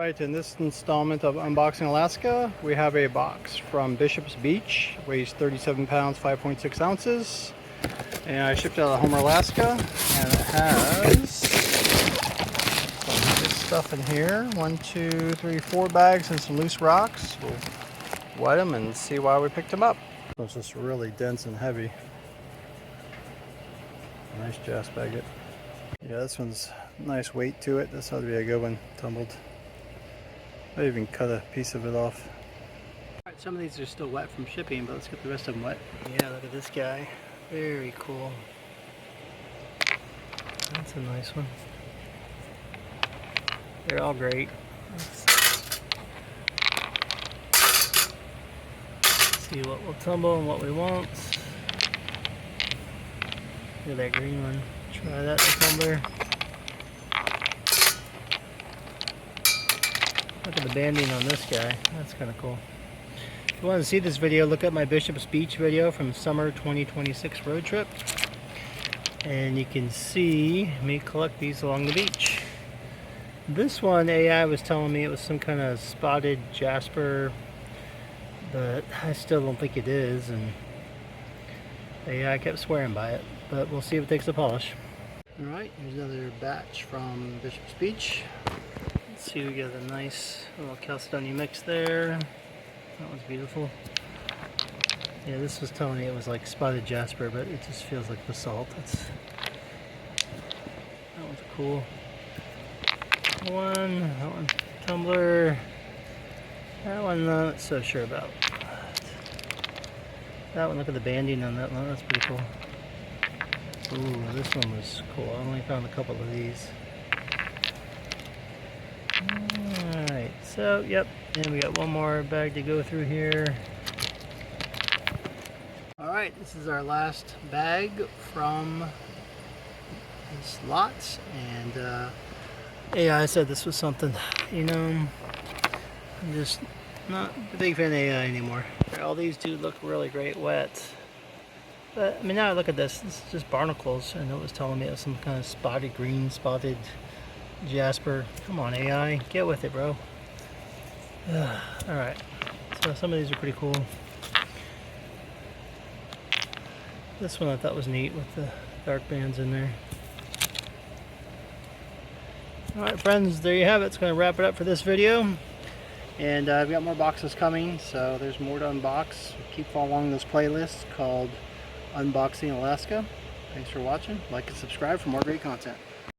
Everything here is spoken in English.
Right, in this installment of Unboxing Alaska, we have a box from Bishop's Beach. Weighs 37 pounds, 5.6 ounces. And I shipped it out of Homer, Alaska. And it has some good stuff in here. 1, 2, 3, 4 bags and some loose rocks. We'll wet them and see why we picked them up. It's just really dense and heavy. Nice jasp agate. Yeah, this one's nice weight to it. This ought to be a good one. Tumbled. I even cut a piece of it off. Alright, some of these are still wet from shipping, but let's get the rest of them wet. Yeah, look at this guy. Very cool. That's a nice one. They're all great. Let's see what will tumble and what we won't. Look at that green one. Try that in the tumbler. Look at the banding on this guy. That's kind of cool. If you want to see this video, look at my Bishop's Beach video from summer 2026 road trip. And you can see me collect these along the beach. This one, AI was telling me it was some kind of spotted jasper, but I still don't think it is. And AI kept swearing by it, but we'll see if it takes a polish. Alright, here's another batch from Bishop's Beach. Let's see, we got a nice little Chalcedony mix there. That one's beautiful. Yeah, this was telling me it was like spotted jasper, but it just feels like basalt. That one's cool. That one tumbler. That one, not so sure about. That one, look at the banding on that one. That's pretty cool. Ooh, this one was cool. I only found a couple of these. Alright, so, yep, and we got one more bag to go through here. Alright, this is our last bag from this lot, and AI said this was something, you know, I'm just not a big fan of AI anymore. All these do look really great wet, but I mean, now I look at this is just barnacles, and it was telling me it was some kind of spotted green, spotted jasper. Come on, AI, get with it, bro. Alright, so some of these are pretty cool. This one I thought was neat with the dark bands in there. Alright friends, there you have it. It's going to wrap it up for this video. And I've got more boxes coming, so there's more to unbox. Keep following this playlist called Unboxing Alaska. Thanks for watching. Like and subscribe for more great content.